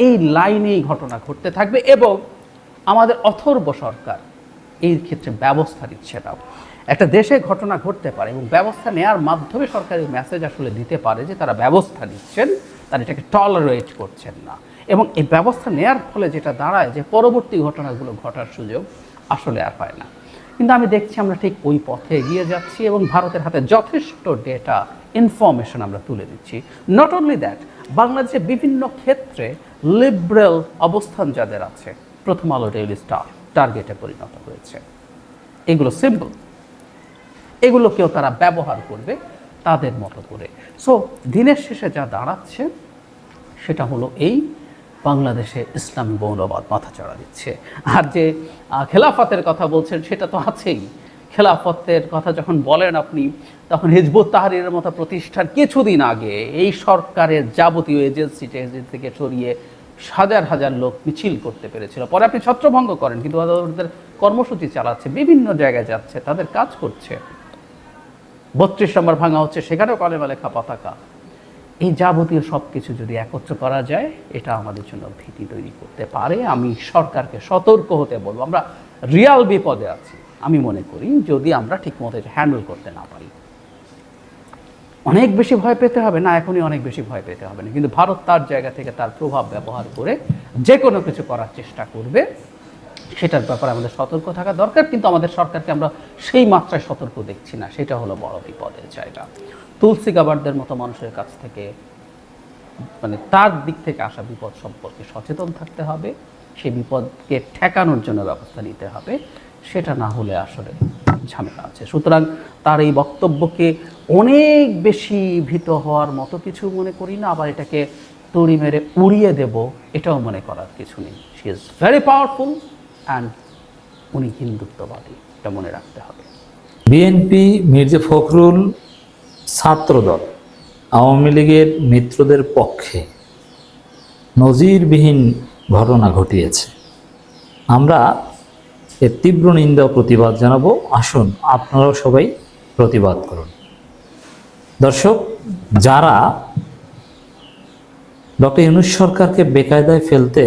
এই লাইনেই ঘটনা ঘটতে থাকবে। এবং আমাদের অথর্ব সরকার এই ক্ষেত্রে ব্যবস্থা নিচ্ছে না। একটা দেশে ঘটনা ঘটতে পারে এবং ব্যবস্থা নেওয়ার মাধ্যমে সরকারি মেসেজ আসলে দিতে পারে যে তারা ব্যবস্থা নিচ্ছেন, তারা এটাকে টলারেট করছেন না। এবং এই ব্যবস্থা নেওয়ার ফলে যেটা দাঁড়ায় যে পরবর্তী ঘটনাগুলো ঘটার সুযোগ আসলে আর হয় না। কিন্তু আমি দেখছি আমরা ঠিক ওই পথে এগিয়ে যাচ্ছি এবং ভারতের হাতে যথেষ্ট ডেটা ইনফরমেশন আমরা তুলে দিচ্ছি। নট অনলি দ্যাট, বাংলাদেশে বিভিন্ন ক্ষেত্রে লিবারেল অবস্থান যাদের আছে, প্রথম আলো, ডেইলি স্টার টার্গেটে পরিণত হয়েছে। এগুলো সিম্পল, এগুলোকেও তারা ব্যবহার করবে তাদের মতো করে। সো দিনের শেষে যা দাঁড়াচ্ছে সেটা হলো এই বাংলাদেশে ইসলামী মৌলবাদ মাথাচাড়া দিচ্ছে। আর যে খেলাফতের কথা বলছেন সেটা তো আছেই, খেলাফতের কথা যখন বলেন আপনি, তখন হিজবুত তাহরীরের মতো প্রতিষ্ঠান কিছুদিন আগে এই সরকারের যাবতীয় এজেন্সি থেকে সরিয়ে হাজার হাজার লোক মিছিল করতে পেরেছিল। পরে আপনি ছত্রভঙ্গ করেন, কিন্তু ওদের কর্মসূচি চালাচ্ছে, বিভিন্ন জায়গায় যাচ্ছে, তাদের কাজ করছে। 32 নম্বর ভাঙা হচ্ছে, সেখানেও কলেমা লেখা পতাকা। এই যাবতীয় সব কিছু যদি একত্র করা যায়, এটা আমাদের জন্য ভীতি তৈরি করতে পারে। আমি সরকারকে সতর্ক হতে বলবো। আমরা রিয়াল বিপদে আছি আমি মনে করি, যদি আমরা ঠিকমতো হ্যান্ডেল করতে না পারি। অনেক বেশি ভয় পেতে হবে না, এখনই অনেক বেশি ভয় পেতে হবে না, কিন্তু ভারত তার জায়গা থেকে তার প্রভাব ব্যবহার করে যে কোনো কিছু করার চেষ্টা করবে, সেটার ব্যাপারে আমাদের সতর্ক থাকা দরকার। কিন্তু আমাদের সরকারকে আমরা সেই মাত্রায় সতর্ক দেখছি না, সেটা হলো বড় বিপদের জায়গা। তুলসী গাবারদের মতো মানুষের কাছ থেকে, মানে তার দিক থেকে আসা বিপদ সম্পর্কে সচেতন থাকতে হবে, সেই বিপদকে ঠেকানোর জন্য ব্যবস্থা নিতে হবে, সেটা না হলে আসলে ঝামেলা আছে। সুতরাং তার এই বক্তব্যকে অনেক বেশি ভীত হওয়ার মতো কিছু মনে করি না, আবার এটাকে তড়ি মেরে উড়িয়ে দেব এটাও মনে করার কিছু নেই। She is very powerful and উনি হিন্দুত্ববাদী, এটা মনে রাখতে হবে। বিএনপি, মির্জা ফখরুল, ছাত্রদল, আওয়ামী লীগের মিত্রদের পক্ষে নজিরবিহীন ঘটনা ঘটিয়েছে। আমরা এর তীব্র নিন্দা ও প্রতিবাদ জানাবো। আসুন আপনারাও সবাই প্রতিবাদ করুন। দর্শক, যারা ডক্টর ইউনূস সরকারকে বেকায়দায় ফেলতে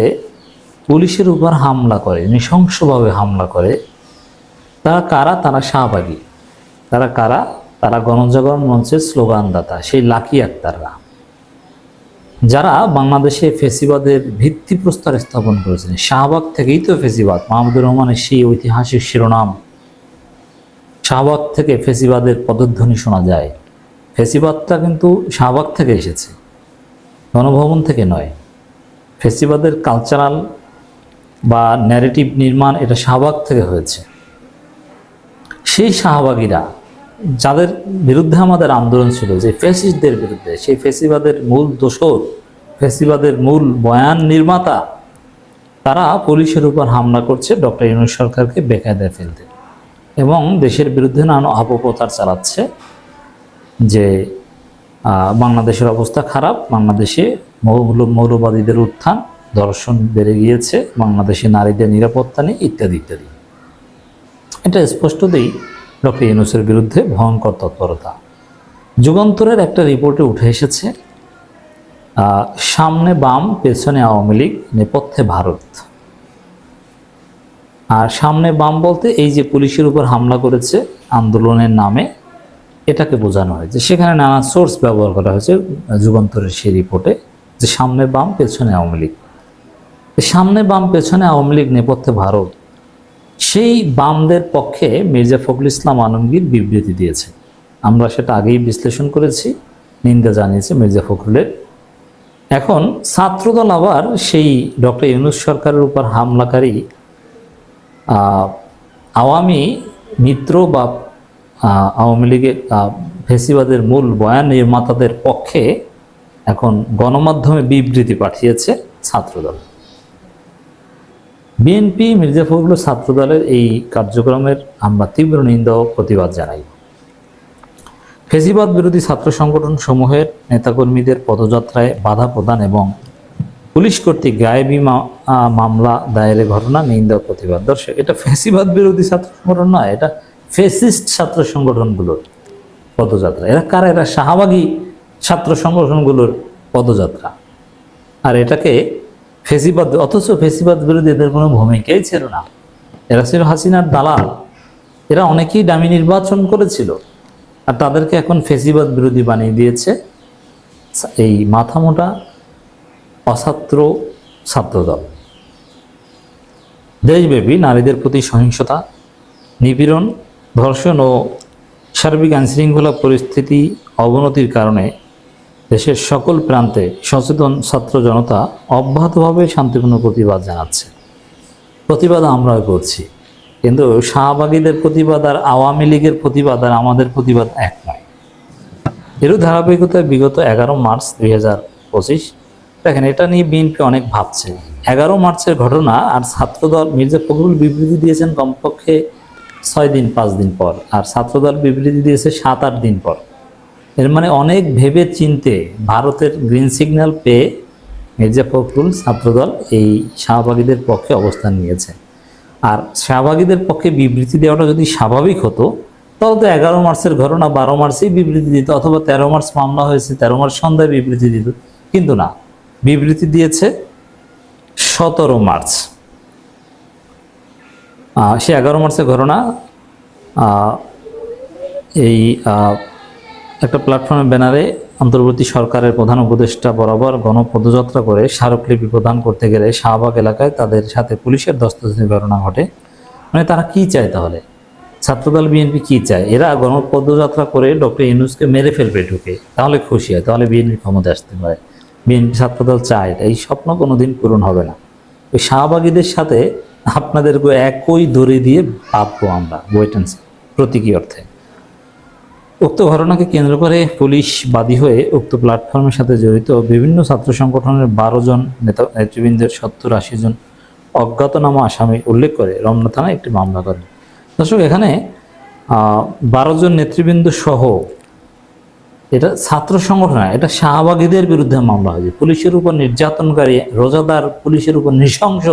পুলিশের উপর হামলা করে, নৃশংসভাবে হামলা করে, তারা কারা? তারা শাহবাগী। তারা কারা? তারা গণজাগরণ মঞ্চের স্লোগানদাতা, সেই লাকি আক্তাররা, যারা বাংলাদেশে ফেসিবাদের ভিত্তিপ্রস্তর স্থাপন করেছেন। শাহবাগ থেকেই তো ফেসিবাদ, মাহমুদুর রহমানের সেই ঐতিহাসিক শিরোনাম, শাহবাগ থেকে ফেসিবাদের পদধ্বনি শোনা যায়। ফেসিবাদটা কিন্তু শাহবাগ থেকে এসেছে, গণভবন থেকে নয়। ফেসিবাদের কালচারাল বা ন্যারেটিভ নির্মাণ এটা শাহবাগ থেকে হয়েছে। সেই শাহবাগীরা, যাদের বিরুদ্ধে আমাদের আন্দোলন ছিল, যে ফ্যাসিস্টদের বিরুদ্ধে, সেই ফেসিবাদের মূল দোসর, ফেসিবাদের মূল বয়ান নির্মাতা, তারা পুলিশের উপর হামলা করছে ডক্টর ইউনূস সরকারকে বেকায়দায় ফেলতে, এবং দেশের বিরুদ্ধে নানা অপপ্রচার চালাচ্ছে যে বাংলাদেশের অবস্থা খারাপ, বাংলাদেশে মৌলবাদীদের উত্থান, ধর্ষণ বেড়ে গিয়েছে, বাংলাদেশে নারীদের নিরাপত্তা নেই, ইত্যাদি ইত্যাদি। এটা স্পষ্টতই ডক্টর ইউনূসের বিরুদ্ধে ভয়ঙ্কর তৎপরতা। যুগান্তরের একটা রিপোর্টে উঠে এসেছে, সামনে বাম, পেছনে আওয়ামী লীগ, নেপথ্যে ভারত। আর সামনে বাম বলতে এই যে পুলিশের উপর হামলা করেছে আন্দোলনের নামে, এটাকে বোঝানো হয়েছে। সেখানে নানা সোর্স ব্যবহার করা হয়েছে যুগান্তরের সেই রিপোর্টে, যে সামনে বাম, পেছনে আওয়ামী লীগ। সামনে বাম, পেছনে আওয়ামী লীগ, নেপথ্যে ভারত, সেই বামদের পক্ষে মির্জা ফখরুল ইসলাম আলমগীর বিবৃতি দিয়েছে। আমরা সেটা আগেই বিশ্লেষণ করেছি, নিন্দা জানিয়েছে মির্জা ফখরুলের। এখন ছাত্রদল আবার সেই ডক্টর ইউনূস সরকারের উপর হামলাকারী আওয়ামী মিত্র বা আওয়ামী লীগের ফেসিবাদের মূল বয়ান নির্মাতাদের পক্ষে এখন গণমাধ্যমে বিবৃতি পাঠিয়েছে ছাত্রদল। বিএনপি, মির্জা ফখরুল, ছাত্রদলের এই কার্যক্রমের আমরা তীব্র নিন্দা ও প্রতিবাদ জানাই। ফেসিবাদ বিরোধী ছাত্র সংগঠন সমূহের নেতাকর্মীদের পদযাত্রায় বাধা প্রদান এবং পুলিশ কর্তৃক গায়েবী মামলা দায়েরের ঘটনা নিন্দা ও প্রতিবাদ। দর্শক, এটা ফেসিবাদ বিরোধী ছাত্র সংগঠন নয়, এটা ফেসিস্ট ছাত্র সংগঠনগুলোর পদযাত্রা। এরা কারা? এরা শাহবাগী ছাত্র সংগঠনগুলোর পদযাত্রা। আর এটাকে ফেসিবাদ, অথচ ফেসিবাদ বিরোধী এদের কোনো ভূমিকাই ছিল না। এরা ছিল হাসিনার দালাল। এরা অনেকেই দামি নির্বাচন করেছিল, আর তাদেরকে এখন ফেসিবাদ বিরোধী বানিয়ে দিয়েছে এই মাথামোটা অছাত্র ছাত্রদল। দেশব্যাপী নারীদের প্রতি সহিংসতা, নিপীড়ন, ধর্ষণ ও সার্বিক আইনশৃঙ্খলা পরিস্থিতি অবনতির কারণে দেশের সকল প্রান্তে সচেতন ছাত্র জনতা অব্যাহতভাবে শান্তিপূর্ণ প্রতিবাদ জানাচ্ছে। প্রতিবাদ আমরাও করছি, কিন্তু শাহবাগীদের প্রতিবাদ আর আওয়ামী লীগের প্রতিবাদ আর আমাদের প্রতিবাদ এক নয়। এরও ধারাবাহিকতায় বিগত 11 মার্চ 2025, দেখেন এটা নিয়ে বিএনপি অনেক ভাবছে। 11 মার্চের ঘটনা আর ছাত্রদল, মির্জা ফখরুল বিবৃতি দিয়েছেন কমপক্ষে 6 দিন 5 দিন পর, আর ছাত্রদল বিবৃতি দিয়েছে 7-8 দিন পর। এর মানে অনেক ভেবে চিনতে ভারতের গ্রিন সিগন্যাল পেয়ে মির্জা ফখরুল ছাত্রদল এই শাহবাগীদের পক্ষে অবস্থান নিয়েছে। আর শাহবাগীদের পক্ষে বিবৃতি দেওয়াটা যদি স্বাভাবিক হতো তাহলে তো 11 মার্চের ঘটনা 12 মার্চেই বিবৃতি দিত, অথবা 13 মার্চ মামলা হয়েছে 13 মার্চ সন্ধ্যায় বিবৃতি দিত। কিন্তু না, বিবৃতি দিয়েছে 17 মার্চ। সে 11 মার্চের ঘটনা এই একটা প্ল্যাটফর্মের ব্যানারে অন্তর্বর্তী সরকারের প্রধান উপদেষ্টা বরাবর গণপদযাত্রা করে স্মারকলিপি প্রদান করতে গেলে শাহবাগ এলাকায় তাদের সাথে পুলিশের ধস্তাধস্তির ঘটনা ঘটে। মানে তারা কি চায় তাহলে? ছাত্রদল বিএনপি কি চায়? এরা গণপদযাত্রা করে ডক্টর ইউনূসকে মেরে ফেলবে ঢুকে, তাহলে খুশি হয়, তাহলে বিএনপি ক্ষমতা আসতে পারে। বিএনপি ছাত্রদল চায়, এই স্বপ্ন কোনোদিন পূরণ হবে না। ওই শাহবাগীদের সাথে আপনাদেরকে একই দড়ি দিয়ে বাঁধবো আমরা, ওয়েট অ্যান্ড সি, প্রতীকী অর্থে। উক্ত ঘটনাকে কেন্দ্র করে পুলিশ বাদী হয়ে উক্ত প্ল্যাটফর্মের সাথে জড়িত বিভিন্ন ছাত্র সংগঠনের 12 জন নেতৃবৃন্দের 70-80 জন অজ্ঞাতনামা আসামি উল্লেখ করে রমনা থানায় একটি মামলা করেন। দর্শক, এখানে 12 জন নেতৃবৃন্দ সহ, এটা ছাত্র সংগঠন, এটা শাহবাগীদের বিরুদ্ধে মামলা হয়েছে। পুলিশের উপর নির্যাতনকারী, রোজাদার পুলিশের উপর নৃশংস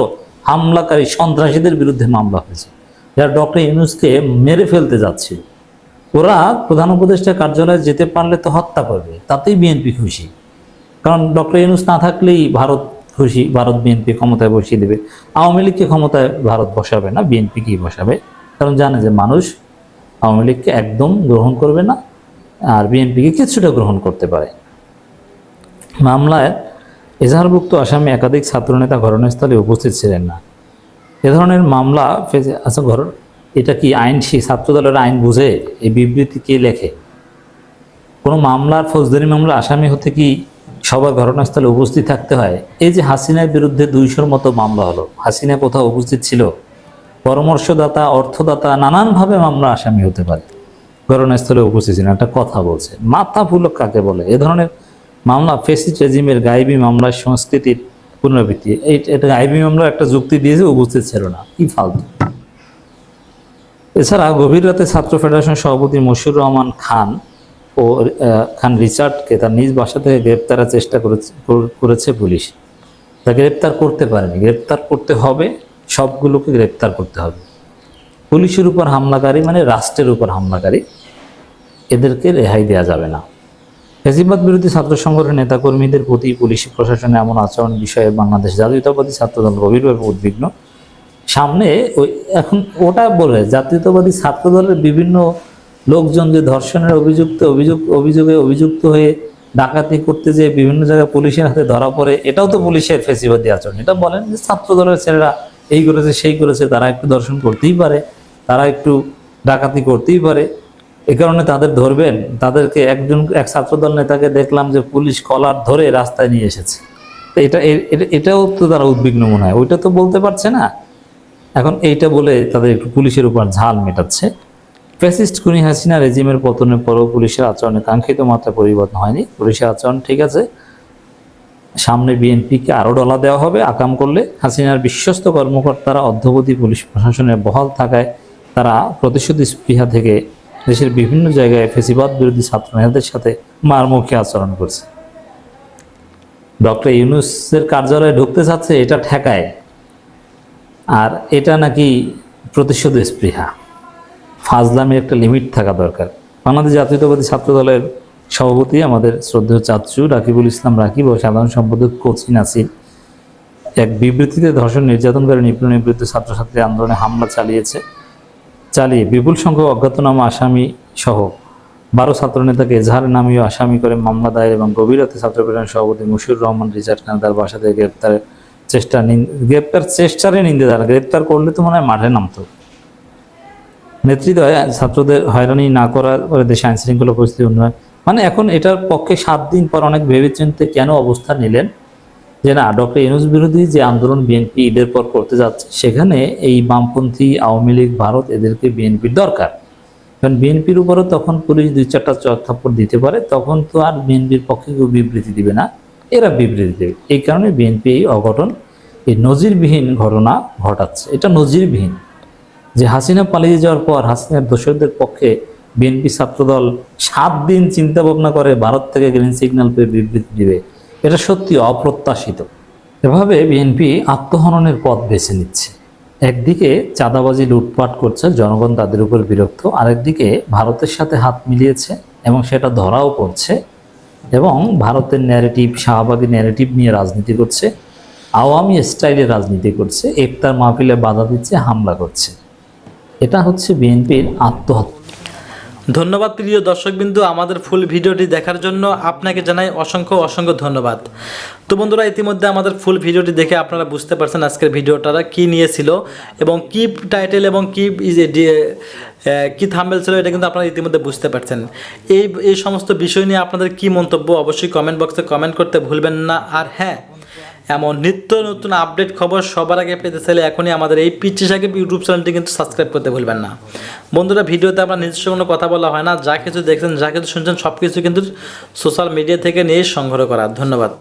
হামলাকারী সন্ত্রাসীদের বিরুদ্ধে মামলা হয়েছে, যারা ডক্টর ইউনূসকে মেরে ফেলতে যাচ্ছে। ওরা প্রধান উপদেষ্টার কার্যালয়ে যেতে পারলে তো হত্যা করবে, তাতেই বিএনপি খুশি। কারণ ডক্টর ইউনূস না থাকলেই ভারত খুশি, ভারত বিএনপি ক্ষমতায় বসিয়ে দেবে। আওয়ামী লীগকে ক্ষমতায় ভারত বসাবে না, বিএনপি কি বসাবে, কারণ জানে যে মানুষ আওয়ামী লীগকে একদম গ্রহণ করবে না, আর বিএনপিকে কিছুটা গ্রহণ করতে পারে। মামলায় এজাহারভুক্ত আসামি একাধিক ছাত্রনেতা ঘটনাস্থলে উপস্থিত ছিলেন না। এ ধরনের মামলা আচ্ছা, এটা কি আইন, ছাত্রদলের আইন বুঝে এই বিবৃতি কে লেখে? কোনো মামলার, ফৌজদারি মামলার আসামি হতে কি সবার ঘটনাস্থলে উপস্থিত থাকতে হয়? এই যে হাসিনার বিরুদ্ধে 200-র মতো মামলা হলো, হাসিনা কোথাও উপস্থিত ছিল? পরামর্শদাতা, অর্থদাতা, নানানভাবে মামলা আসামি হতে পারে, ঘটনাস্থলে উপস্থিত ছিলেন। একটা কথা বলছে, মাথা ফুলক কাকে বলে? এ ধরনের মামলা ফেসিস্ট রেজিমের গায়েবী মামলার সংস্কৃতির পুনরাবৃত্তি। এটা গায়েবী মামলার একটা যুক্তি দিয়েছে, উপস্থিত ছিল না, কি ফালতু। এছাড়া গভীর রাতে ছাত্র ফেডারেশন সভাপতি মশিউর রহমান খান ও খান রিচার্ডকে তার নিজ বাসা থেকে গ্রেপ্তারের চেষ্টা করেছে পুলিশ। তা গ্রেপ্তার করতে পারেনি, গ্রেপ্তার করতে হবে, সবগুলোকে গ্রেপ্তার করতে হবে। পুলিশের উপর হামলাকারী মানে রাষ্ট্রের উপর হামলাকারী, এদেরকে রেহাই দেওয়া যাবে না। ফ্যাসিবাদ বিরোধী ছাত্র সংগঠনের নেতাকর্মীদের প্রতি পুলিশ প্রশাসনের এমন আচরণ বিষয়ে বাংলাদেশ জাতীয়তাবাদী ছাত্রদল গভীরভাবে উদ্বিগ্ন। সামনে ওই এখন ওটা বলে জাতীয়তাবাদী ছাত্রদলের বিভিন্ন লোকজন যে ধর্ষণের অভিযোগে অভিযুক্ত হয়ে ডাকাতি করতে যে বিভিন্ন জায়গায় পুলিশের হাতে ধরা পড়ে, এটাও তো পুলিশের ফ্যাসিবাদী আচরণ। এটা বলেন যে ছাত্রদলের ছেলেরা এই করেছে সেই করেছে, তারা একটু ধর্ষণ করতেই পারে, তারা একটু ডাকাতি করতেই পারে, এ কারণে তাদের ধরবেন। তাদেরকে এক ছাত্রদল নেতাকে দেখলাম যে পুলিশ কলার ধরে রাস্তায় নিয়ে এসেছে। তো এটাও তো তারা উদ্বিগ্ন মনে হয়, ওইটা তো বলতে পারছে না। এখন এইটা বলে তাদের একটু পুলিশের উপর ঝাল মেটাচ্ছে। ফ্যাসিস্ট খুনি হাসিনা রেজিমের পতনের পরও পুলিশের আচরণে কাঙ্ক্ষিত মাত্রা পরিবর্তন হয়নি। পুলিশের আচরণ ঠিক আছে, সামনে বিএনপিকে আরও ডলা দেওয়া হবে আকাম করলে। হাসিনার বিশ্বস্ত কর্মকর্তারা অদ্যাবধি পুলিশ প্রশাসনের বহাল থাকায় তারা প্রতিশোধী স্পৃহা থেকে দেশের বিভিন্ন জায়গায় ফ্যাসিবাদ বিরোধী ছাত্র নেতাদের সাথে মারমুখী আচরণ করছে। ডক্টর ইউনূসের কার্যালয়ে ঢুকতে চাচ্ছে, এটা ঠেকায়, আর এটা নাকি প্রতিশোধ স্পৃহা। ফাজলামের একটা লিমিট থাকা দরকার। বাংলাদেশ জাতীয়তাবাদী ছাত্রদলের সভাপতি আমাদের শ্রদ্ধেয় চাচ্চু রাকিবুল ইসলাম রাকিব ও সাধারণ সম্পাদক কোচি নাসির এক বিবৃতিতে ধর্ষণ নির্যাতনকারী নিপীড়নের বিরুদ্ধে ছাত্রছাত্রী আন্দোলনে হামলা চালিয়ে বিপুল সংখ্যক অজ্ঞাতনামা আসামি সহ 12 ছাত্রনেতাকে এজাহারের নামীয় আসামি করে মামলা দায়ের এবং গভীর রাতে ছাত্র ফেডারেশন সভাপতি মশিউর রহমান রিচার্ড খান তার বাসা থেকে গ্রেপ্তার চেষ্টারে নিন্দে দেয়। গ্রেপ্তার করলে তো মনে হয় মাঠে নামতো। নেতৃত্বে ছাত্রদের হয়রানি না করার পরে দেশে আইন শৃঙ্খলা পরিস্থিতি উন্নয়ন, মানে এখন এটার পক্ষে 7 দিন পর অনেক ভেবেচিন্তে কেন অবস্থান নিলেন যে না, ডক্টর ইউনূস বিরোধী যে আন্দোলন বিএনপি ঈদের পর করতে যাচ্ছে, সেখানে এই বামপন্থী আওয়ামী লীগ ভারত এদেরকে বিএনপির দরকার। কারণ বিএনপির উপরও তখন পুলিশ 2-4টা চড়থাপ্পড় দিতে পারে, তখন তো আর বিএনপির পক্ষে কেউ বিবৃতি দিবে না, এরা বিবৃতি দেবে। এই কারণে বিএনপি এই অঘটন, এই নজিরবিহীন ঘটনা ঘটাচ্ছে। এটা নজিরবিহীন, যে হাসিনা পালিয়ে যাওয়ার পর হাসিনার দোসরদের পক্ষে বিএনপি ছাত্রদল 7 দিন চিন্তা ভাবনা করে ভারত থেকে গ্রিন সিগন্যাল পেয়ে বিবৃতি দিবে, এটা সত্যি অপ্রত্যাশিত। এভাবে বিএনপি আত্মহননের পথ বেছে নিচ্ছে। একদিকে চাঁদাবাজি লুটপাট করছে, জনগণ তাদের উপর বিরক্ত, আরেকদিকে ভারতের সাথে হাত মিলিয়েছে এবং সেটা ধরাও পড়ছে এবং ভারতের ন্যারেটিভ, শাহবাগী ন্যারেটিভ নিয়ে রাজনীতি করছে, আওয়ামী স্টাইলে রাজনীতি করছে, ইফতার মাহফিলে বাধা দিচ্ছে, হামলা করছে। এটা হচ্ছে বিএনপির আত্মহত্যা। ধন্যবাদ প্রিয় দর্শকবিন্দু, আমাদের ফুল ভিডিওটি দেখার জন্য আপনাকে জানাই অসংখ্য অসংখ্য ধন্যবাদ। তো বন্ধুরা, ইতিমধ্যে আমাদের ফুল ভিডিওটি দেখে আপনারা বুঝতে পারছেন আজকের ভিডিওটা কী নিয়েছিল এবং কী টাইটেল এবং কী থাম্বনেল ছিল, এটা কিন্তু আপনারা ইতিমধ্যে বুঝতে পারছেন। এই সমস্ত বিষয় নিয়ে আপনাদের কী মন্তব্য অবশ্যই কমেন্ট বক্সে কমেন্ট করতে ভুলবেন না। আর হ্যাঁ, এমন নিত্য নতুন আপডেট খবর সবার আগে পেতে চাইলে এখনই আমাদের এই পিচ্চি সাকিব ইউটিউব চ্যানেলটি কিন্তু সাবস্ক্রাইব করতে ভুলবেন না। বন্ধুরা, ভিডিওতে আমরা নিজস্ব কোনো কথা বলা হয় না, যা কিছু দেখছেন, যা কিছু শুনছেন সব কিছু কিন্তু সোশ্যাল মিডিয়া থেকে নিয়ে সংগ্রহ করা। ধন্যবাদ।